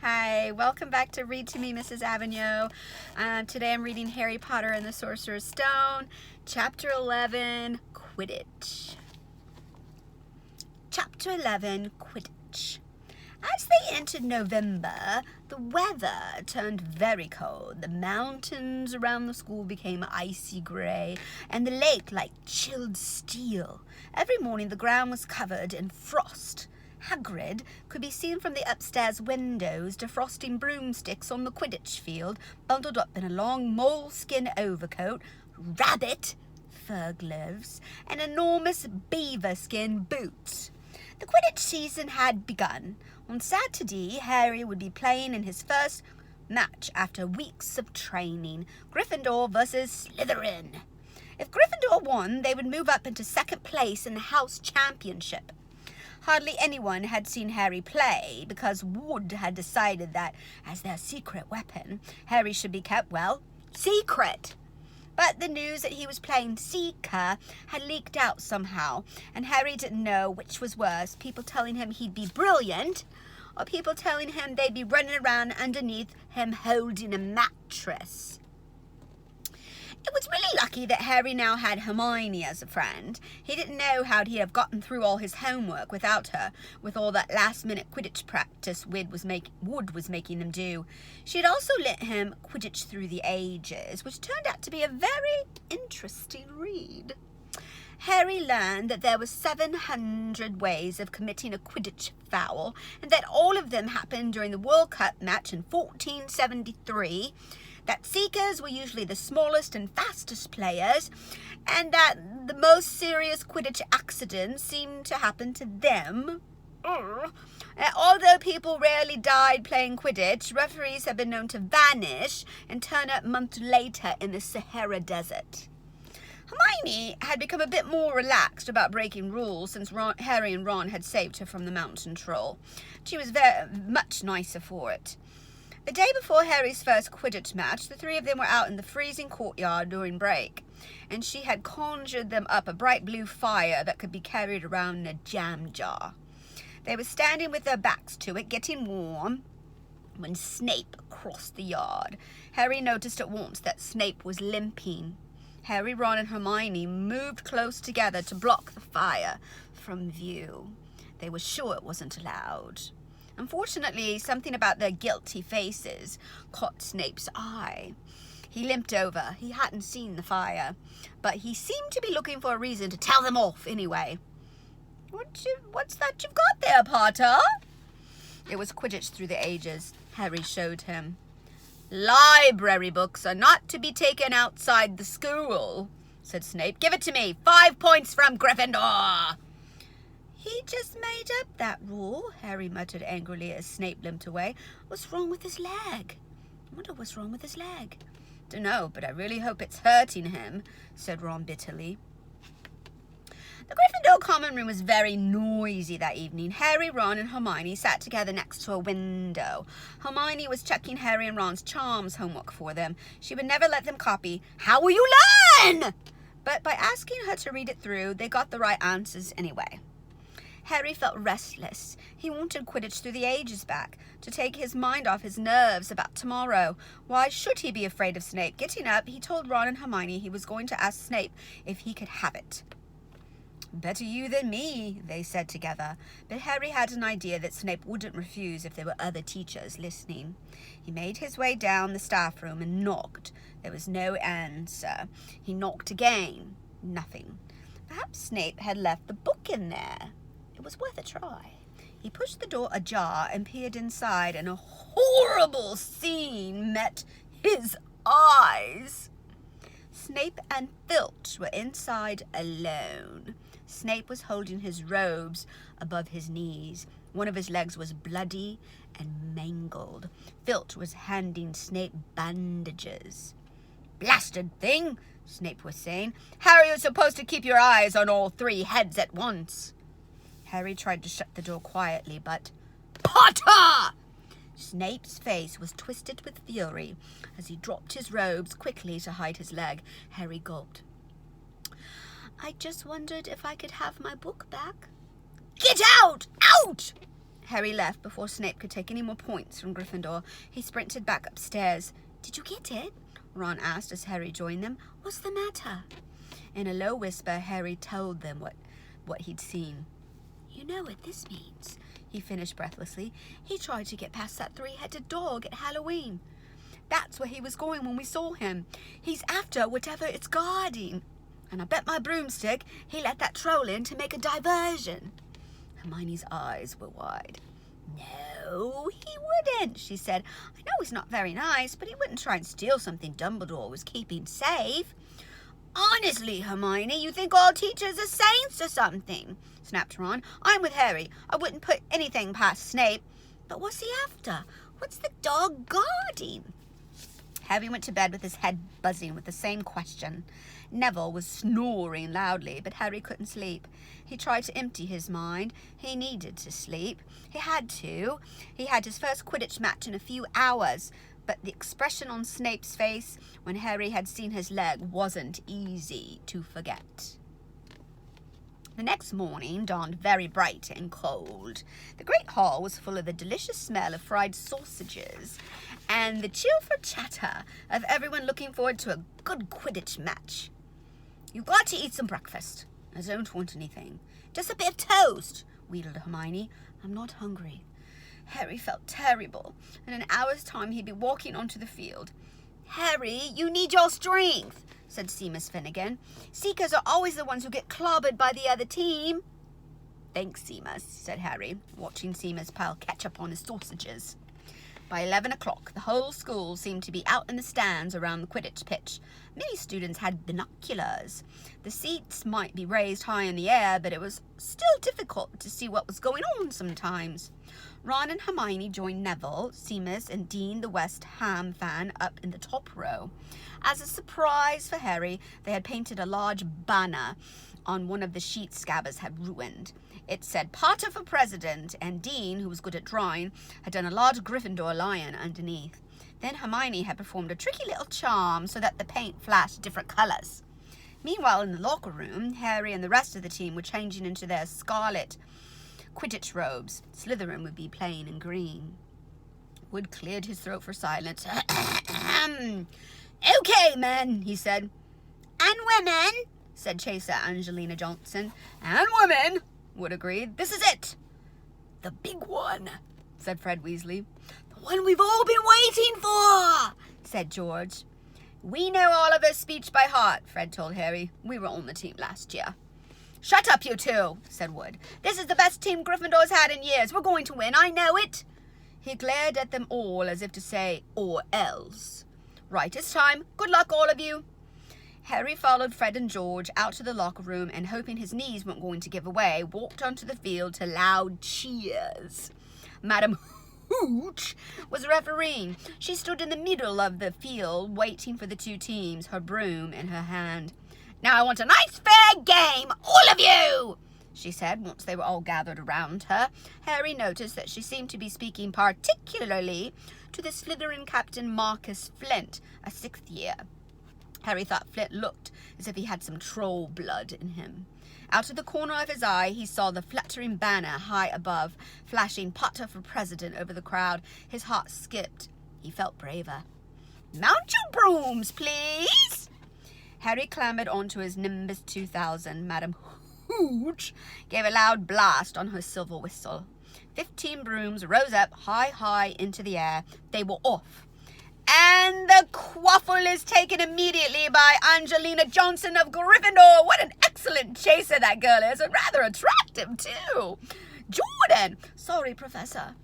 Hi, welcome back to Read to Me, Mrs. Avignon. Today I'm reading Harry Potter and the Sorcerer's Stone, Chapter 11, Quidditch. Chapter 11, Quidditch. As they entered November, the weather turned very cold. The mountains around the school became icy gray, and the lake like chilled steel. Every morning the ground was covered in frost. Hagrid could be seen from the upstairs windows defrosting broomsticks on the Quidditch field, bundled up in a long moleskin overcoat, rabbit fur gloves, and enormous beaver skin boots. The Quidditch season had begun. On Saturday, Harry would be playing in his first match after weeks of training, Gryffindor versus Slytherin. If Gryffindor won, they would move up into second place in the house championship. Hardly anyone had seen Harry play because Wood had decided that, as their secret weapon, Harry should be kept, well, secret. But the news that he was playing Seeker had leaked out somehow, and Harry didn't know which was worse, people telling him he'd be brilliant, or people telling him they'd be running around underneath him holding a mattress. It was really lucky that Harry now had Hermione as a friend. He didn't know how he'd have gotten through all his homework without her, with all that last-minute Quidditch practice Wood was making them do. She had also lent him Quidditch Through the Ages, which turned out to be a very interesting read. Harry learned that there were 700 ways of committing a Quidditch foul, and that all of them happened during the World Cup match in 1473, that Seekers were usually the smallest and fastest players, and that the most serious Quidditch accidents seemed to happen to them. Although people rarely died playing Quidditch, referees have been known to vanish and turn up months later in the Sahara Desert. Hermione had become a bit more relaxed about breaking rules since Harry and Ron had saved her from the mountain troll. She was very much nicer for it. The day before Harry's first Quidditch match, the three of them were out in the freezing courtyard during break, and she had conjured them up a bright blue fire that could be carried around in a jam jar. They were standing with their backs to it, getting warm, when Snape crossed the yard. Harry noticed at once that Snape was limping. Harry, Ron, and Hermione moved close together to block the fire from view. They were sure it wasn't allowed. Unfortunately, something about their guilty faces caught Snape's eye. He limped over. He hadn't seen the fire, but he seemed to be looking for a reason to tell them off anyway. What's that you've got there, Potter? It was Quidditch Through the Ages. Harry showed him. Library books are not to be taken outside the school, said Snape. Give it to me. 5 points from Gryffindor. He just made up that rule, Harry muttered angrily as Snape limped away. What's wrong with his leg? I wonder what's wrong with his leg. Dunno, but I really hope it's hurting him, said Ron bitterly. The Gryffindor common room was very noisy that evening. Harry, Ron, and Hermione sat together next to a window. Hermione was checking Harry and Ron's charms homework for them. She would never let them copy. How will you learn? But by asking her to read it through, they got the right answers anyway. Harry felt restless. He wanted Quidditch Through the Ages back, to take his mind off his nerves about tomorrow. Why should he be afraid of Snape? Getting up, he told Ron and Hermione he was going to ask Snape if he could have it. Better you than me, they said together. But Harry had an idea that Snape wouldn't refuse if there were other teachers listening. He made his way down the staff room and knocked. There was no answer. He knocked again. Nothing. Perhaps Snape had left the book in there. It was worth a try. He pushed the door ajar and peered inside, and a horrible scene met his eyes. Snape and Filch were inside alone. Snape was holding his robes above his knees. One of his legs was bloody and mangled. Filch was handing Snape bandages. Blasted thing, Snape was saying. How are you supposed to keep your eyes on all 3 heads at once? Harry tried to shut the door quietly, but... Potter! Snape's face was twisted with fury as he dropped his robes quickly to hide his leg. Harry gulped. I just wondered if I could have my book back. Get out! Out! Harry left before Snape could take any more points from Gryffindor. He sprinted back upstairs. "Did you get it?" Ron asked as Harry joined them. "What's the matter?" In a low whisper, Harry told them what he'd seen. "You know what this means," he finished breathlessly. "He tried to get past that three-headed dog at Halloween. That's where he was going when we saw him. He's after whatever it's guarding. And I bet my broomstick he let that troll in to make a diversion." Hermione's eyes were wide. "No, he wouldn't," she said. "I know he's not very nice, but he wouldn't try and steal something Dumbledore was keeping safe." "Honestly, Hermione, you think all teachers are saints or something?" snapped Ron. "I'm with Harry. I wouldn't put anything past Snape. But what's he after? What's the dog guarding?" Harry went to bed with his head buzzing with the same question. Neville was snoring loudly, but Harry couldn't sleep. He tried to empty his mind. He needed to sleep. He had to. He had his first Quidditch match in a few hours, but the expression on Snape's face when Harry had seen his leg wasn't easy to forget. The next morning dawned very bright and cold. The great hall was full of the delicious smell of fried sausages and the cheerful chatter of everyone looking forward to a good Quidditch match. "You've got to eat some breakfast." "I don't want anything." "Just a bit of toast," wheedled Hermione. "I'm not hungry." Harry felt terrible. In an hour's time, he'd be walking onto the field. "Harry, you need your strength," said Seamus Finnegan. "Seekers are always the ones who get clobbered by the other team." "Thanks, Seamus," said Harry, watching Seamus pile ketchup on his sausages. By 11 o'clock, the whole school seemed to be out in the stands around the Quidditch pitch. Many students had binoculars. The seats might be raised high in the air, but it was still difficult to see what was going on sometimes. Ron and Hermione joined Neville, Seamus, and Dean, the West Ham fan, up in the top row. As a surprise for Harry, they had painted a large banner on one of the sheets Scabbers had ruined. It said "Potter for President," and Dean, who was good at drawing, had done a large Gryffindor lion underneath. Then Hermione had performed a tricky little charm so that the paint flashed different colours. Meanwhile, in the locker room, Harry and the rest of the team were changing into their scarlet Quidditch robes. Slytherin would be plain and green. Wood cleared his throat for silence. "Okay, men," he said. "And women," said Chaser Angelina Johnson. "And women," Wood agreed. "This is it." "The big one," said Fred Weasley. "The one we've all been waiting for," said George. "We know Oliver's speech by heart," Fred told Harry. "We were on the team last year." "Shut up, you two," said Wood. "This is the best team Gryffindor's had in years. We're going to win, I know it." He glared at them all as if to say, "Or else." "Right, it's time. Good luck, all of you." Harry followed Fred and George out to the locker room and, hoping his knees weren't going to give away, walked onto the field to loud cheers. Madam Hooch was refereeing. She stood in the middle of the field, waiting for the two teams, her broom in her hand. "Now I want a nice fair game, all of you," she said once they were all gathered around her. Harry noticed that she seemed to be speaking particularly to the Slytherin captain Marcus Flint, a sixth year. Harry thought Flint looked as if he had some troll blood in him. Out of the corner of his eye, he saw the fluttering banner high above, flashing Potter for President over the crowd. His heart skipped. He felt braver. "Mount your brooms, please." Harry clambered onto his Nimbus 2000. Madam Hooch gave a loud blast on her silver whistle. 15 brooms rose up high into the air. They were off. "And the quaffle is taken immediately by Angelina Johnson of Gryffindor." What an excellent chaser that girl is, and rather attractive too. "Jordan!" "Sorry, Professor."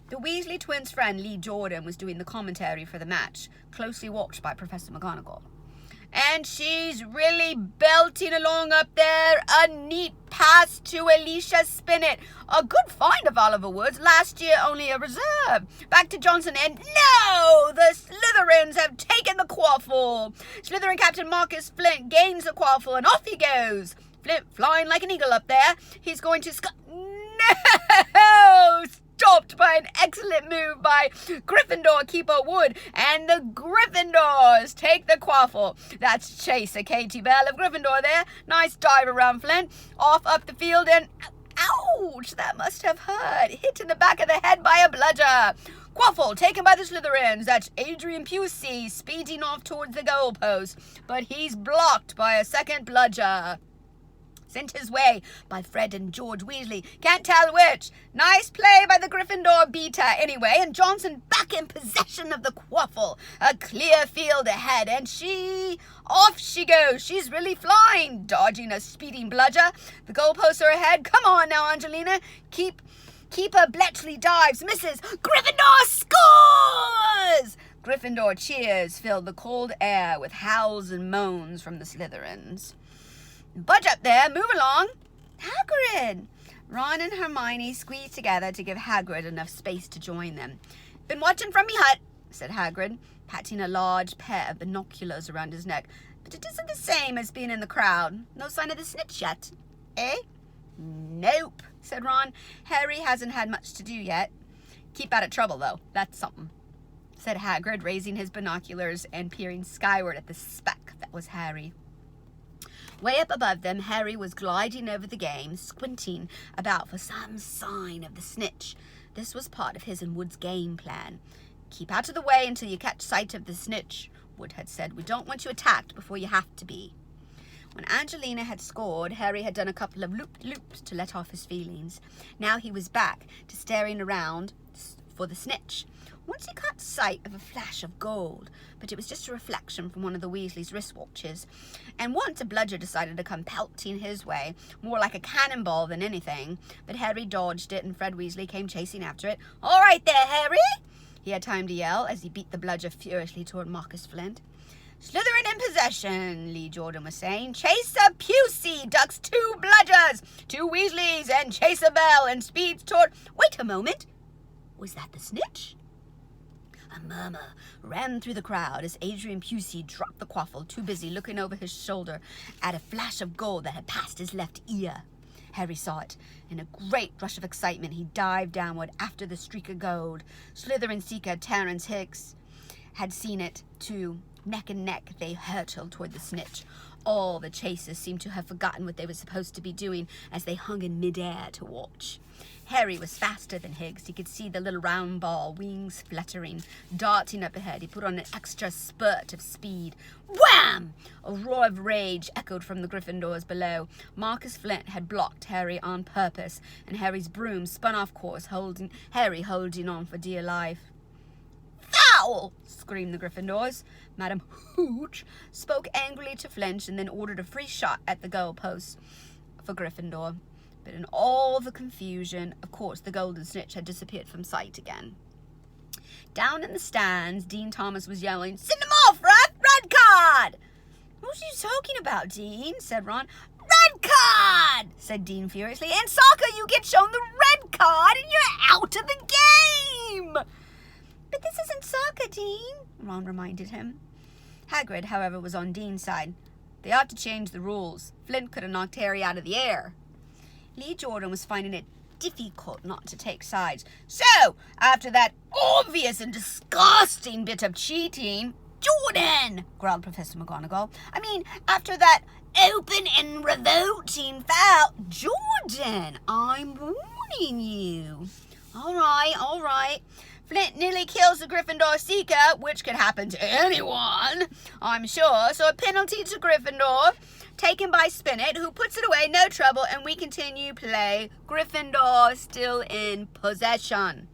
The Weasley twins' friend Lee Jordan was doing the commentary for the match, closely watched by Professor McGonagall. "And she's really belting along up there. A neat pass to Alicia Spinnet. A good find of Oliver Woods. Last year only a reserve. Back to Johnson and no! The Slytherins have taken the quaffle. Slytherin captain Marcus Flint gains the quaffle and off he goes. Flint flying like an eagle up there. He's going to No! Stopped by an excellent move by Gryffindor keeper Wood, and the Gryffindors take the quaffle. That's Chaser Katie Bell of Gryffindor there. Nice dive around Flint, off up the field, and Ouch! That must have hurt. Hit in the back of the head by a bludger. Quaffle taken by the Slytherins. That's Adrian Pusey speeding off towards the goalpost, but he's blocked by a second bludger. Sent his way by Fred and George Weasley. Can't tell which. Nice play by the Gryffindor beta anyway, and Johnson back in possession of the quaffle. A clear field ahead, and off she goes. She's really flying, dodging a speeding bludger. The goalposts are ahead. Come on now, Angelina. Keeper Bletchley dives, misses. Gryffindor scores! Gryffindor cheers filled the cold air with howls and moans from the Slytherins. Budge up there, move along. Hagrid! Ron and Hermione squeezed together to give Hagrid enough space to join them. Been watching from me hut, said Hagrid, patting a large pair of binoculars around his neck. But it isn't the same as being in the crowd. No sign of the snitch yet. Eh? Nope, said Ron. Harry hasn't had much to do yet. Keep out of trouble, though. That's something, said Hagrid, raising his binoculars and peering skyward at the speck that was Harry. Way up above them, Harry was gliding over the game, squinting about for some sign of the snitch. This was part of his and Wood's game plan. Keep out of the way until you catch sight of the snitch, Wood had said. We don't want you attacked before you have to be. When Angelina had scored, Harry had done a couple of loop-loops to let off his feelings. Now he was back to staring around for the snitch. Once he caught sight of a flash of gold, but it was just a reflection from one of the Weasleys' wristwatches. And once a bludger decided to come pelting his way, more like a cannonball than anything, but Harry dodged it and Fred Weasley came chasing after it. All right there, Harry! He had time to yell as he beat the bludger furiously toward Marcus Flint. Slytherin in possession, Lee Jordan was saying. Chaser Pusey ducks 2 bludgers, 2 Weasleys, and Chaser Bell and speeds toward... Wait a moment. Was that the snitch? A murmur ran through the crowd as Adrian Pusey dropped the quaffle, too busy looking over his shoulder at a flash of gold that had passed his left ear. Harry saw it. In a great rush of excitement, he dived downward after the streak of gold. Slytherin seeker Terence Hicks had seen it, too. Neck and neck, they hurtled toward the snitch. All the chasers seemed to have forgotten what they were supposed to be doing as they hung in midair to watch. Harry was faster than Higgs. He could see the little round ball, wings fluttering, darting up ahead. He put on an extra spurt of speed. Wham! A roar of rage echoed from the Gryffindors below. Marcus Flint had blocked Harry on purpose, and Harry's broom spun off course, Harry holding on for dear life. Foul! Screamed the Gryffindors. Madam Hooch spoke angrily to Flint and then ordered a free shot at the goalpost for Gryffindor. But in all the confusion, of course, the golden snitch had disappeared from sight again. Down in the stands, Dean Thomas was yelling, "Send him off, Red! Red card!" "What are you talking about, Dean?" said Ron. "Red card!" said Dean furiously. "In soccer, you get shown the red card and you're out of the game!" "But this isn't soccer, Dean," Ron reminded him. Hagrid, however, was on Dean's side. They ought to change the rules. Flint could have knocked Harry out of the air. Lee Jordan was finding it difficult not to take sides. "So, after that obvious and disgusting bit of cheating..." "Jordan!" growled Professor McGonagall. After that open and revolting foul..." "Jordan, I'm warning you." All right. Flint nearly kills the Gryffindor seeker, which could happen to anyone, I'm sure. So a penalty to Gryffindor, taken by Spinet, who puts it away, no trouble, and we continue play. Gryffindor still in possession.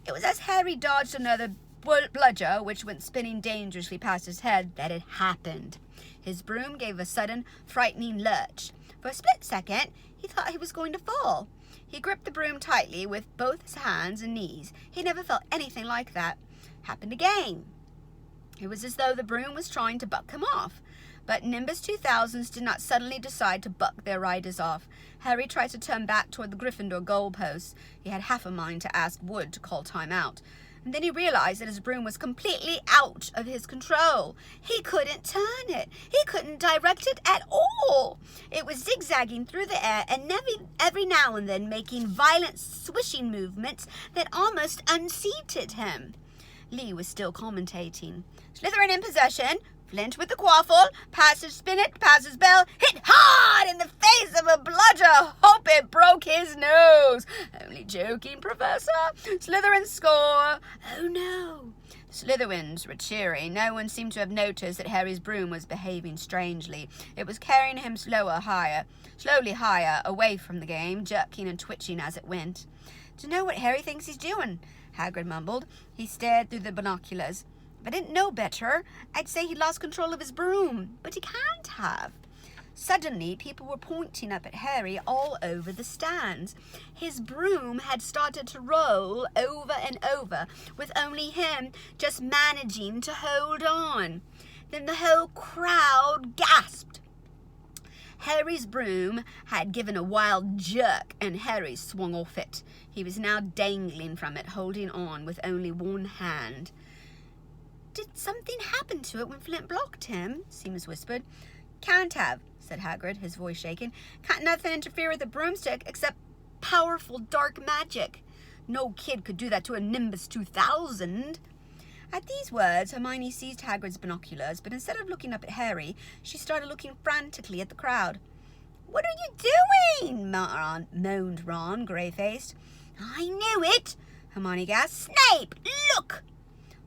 It was as Harry dodged another bludger, which went spinning dangerously past his head, that it happened. His broom gave a sudden, frightening lurch. For a split second, he thought he was going to fall. He gripped the broom tightly with both his hands and knees. He never felt anything like that. Happened again. It was as though the broom was trying to buck him off. But Nimbus 2000s did not suddenly decide to buck their riders off. Harry tried to turn back toward the Gryffindor goalposts. He had half a mind to ask Wood to call time out. And then he realized that his broom was completely out of his control. He couldn't turn it. He couldn't direct it at all. It was zigzagging through the air and every now and then making violent swishing movements that almost unseated him. Lee was still commentating. "Slytherin in possession," Flint with the quaffle, passage spinet, passage bell, hit hard in the face of a bludger. Hope it broke his nose. Only joking, Professor. Slytherin score. Oh no. Slytherins were cheering. No one seemed to have noticed that Harry's broom was behaving strangely. It was carrying him slowly higher, away from the game, jerking and twitching as it went. "Do you know what Harry thinks he's doing?" Hagrid mumbled. He stared through the binoculars. "If I didn't know better, I'd say he lost control of his broom, but he can't have." Suddenly, people were pointing up at Harry all over the stands. His broom had started to roll over and over, with only him just managing to hold on. Then the whole crowd gasped. Harry's broom had given a wild jerk, and Harry swung off it. He was now dangling from it, holding on with only one hand. "Did something happen to it when Flint blocked him?" Seamus whispered. "Can't have," said Hagrid, his voice shaking. "Can't nothing interfere with a broomstick except powerful dark magic. No kid could do that to a Nimbus 2000. At these words, Hermione seized Hagrid's binoculars, but instead of looking up at Harry, she started looking frantically at the crowd. "What are you doing?" moaned Ron, grey-faced. "I knew it!" Hermione gasped. "Snape, look!"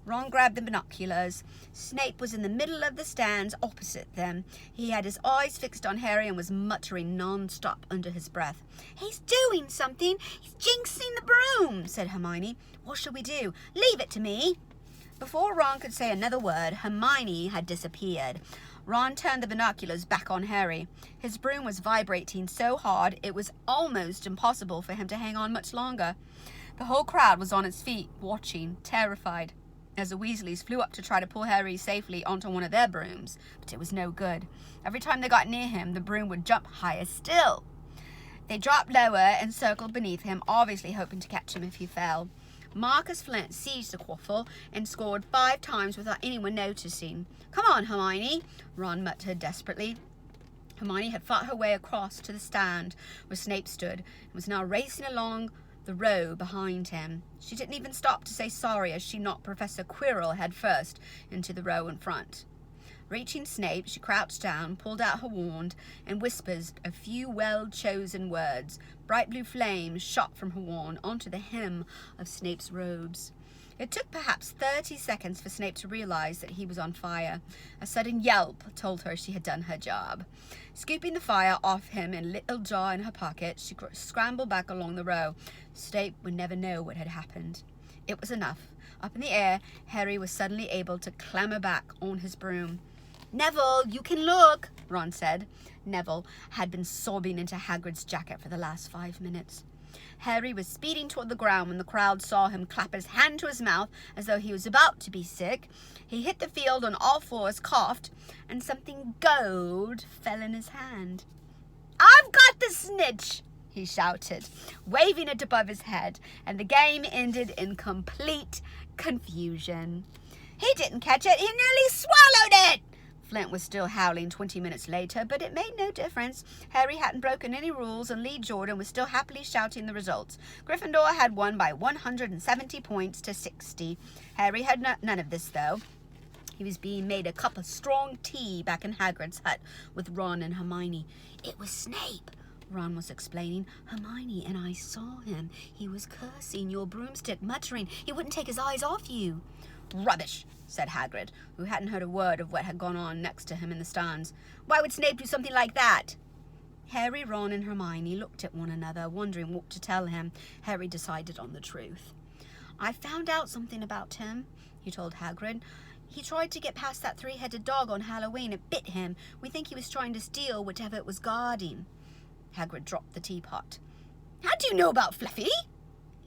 Ron grabbed the binoculars. Snape was in the middle of the stands opposite them. He had his eyes fixed on Harry and was muttering non-stop under his breath. "He's doing something! He's jinxing the broom!" said Hermione. "What shall we do? Leave it to me!" Before Ron could say another word, Hermione had disappeared. Ron turned the binoculars back on Harry. His broom was vibrating so hard it was almost impossible for him to hang on much longer. The whole crowd was on its feet, watching, terrified, as the Weasleys flew up to try to pull Harry safely onto one of their brooms, but it was no good. Every time they got near him, the broom would jump higher still. They dropped lower and circled beneath him, obviously hoping to catch him if he fell. Marcus Flint seized the quaffle and scored 5 times without anyone noticing. "Come on, Hermione," Ron muttered desperately. Hermione had fought her way across to the stand where Snape stood and was now racing along the row behind him. She didn't even stop to say sorry as she knocked Professor Quirrell head first into the row in front. Reaching Snape, she crouched down, pulled out her wand, and whispered a few well-chosen words. Bright blue flames shot from her wand onto the hem of Snape's robes. It took perhaps 30 seconds for Snape to realize that he was on fire. A sudden yelp told her she had done her job. Scooping the fire off him in a little jar in her pocket, she scrambled back along the row. Snape would never know what had happened. It was enough. Up in the air, Harry was suddenly able to clamber back on his broom. "Neville, you can look," Ron said. Neville had been sobbing into Hagrid's jacket for the last 5 minutes. Harry was speeding toward the ground when the crowd saw him clap his hand to his mouth as though he was about to be sick. He hit the field on all fours, coughed, and something gold fell in his hand. "I've got the snitch!" he shouted, waving it above his head, and the game ended in complete confusion. "He didn't catch it, he nearly swallowed it!" Flint was still howling 20 minutes later, but it made no difference. Harry hadn't broken any rules, and Lee Jordan was still happily shouting the results. Gryffindor had won by 170 points to 60. Harry had none of this, though. He was being made a cup of strong tea back in Hagrid's hut with Ron and Hermione. "It was Snape," Ron was explaining. "Hermione and I saw him. He was cursing your broomstick, muttering he wouldn't take his eyes off you." "Rubbish," said Hagrid, who hadn't heard a word of what had gone on next to him in the stands. "Why would Snape do something like that?" Harry, Ron, and Hermione looked at one another, wondering what to tell him. Harry decided on the truth. "I found out something about him," he told Hagrid. "He tried to get past that 3-headed dog on Halloween. It bit him. We think he was trying to steal whatever it was guarding." Hagrid dropped the teapot. "How do you know about Fluffy?"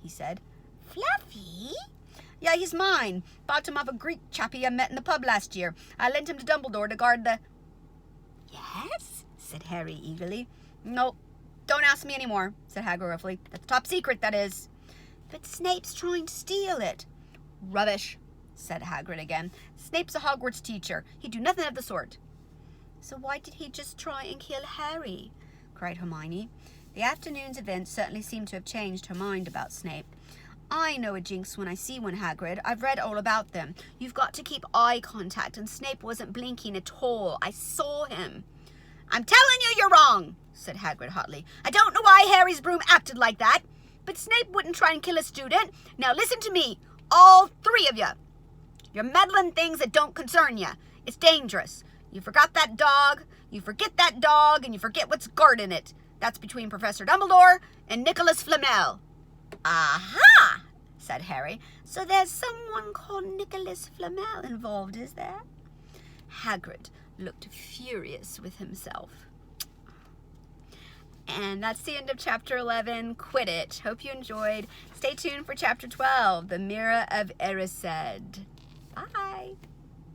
he said. "Fluffy?" "Yeah, he's mine. Bought him off a Greek chappie I met in the pub last year. I lent him to Dumbledore to guard the—" "Yes?" said Harry eagerly. "No, don't ask me any more," said Hagrid roughly. "That's top secret, that is." "But Snape's trying to steal it." "Rubbish," said Hagrid again. "Snape's a Hogwarts teacher. He'd do nothing of the sort." "So why did he just try and kill Harry?" cried Hermione. The afternoon's events certainly seemed to have changed her mind about Snape. I know a jinx when I see one, Hagrid. I've read all about them. You've got to keep eye contact, and Snape wasn't blinking at all. I saw him. I'm telling you you're wrong, said Hagrid hotly. I don't know why Harry's broom acted like that, but Snape wouldn't try and kill a student. Now listen to me, all three of you. You're meddling things that don't concern you. It's dangerous. You forgot that dog, you forget that dog, and you forget what's guarding it. That's between Professor Dumbledore and Nicholas Flamel. Aha, said Harry. So there's someone called Nicholas Flamel involved, is there? Hagrid looked furious with himself. And that's the end of chapter 11, Quidditch. Hope you enjoyed. Stay tuned for chapter 12, The Mirror of Erised. Bye.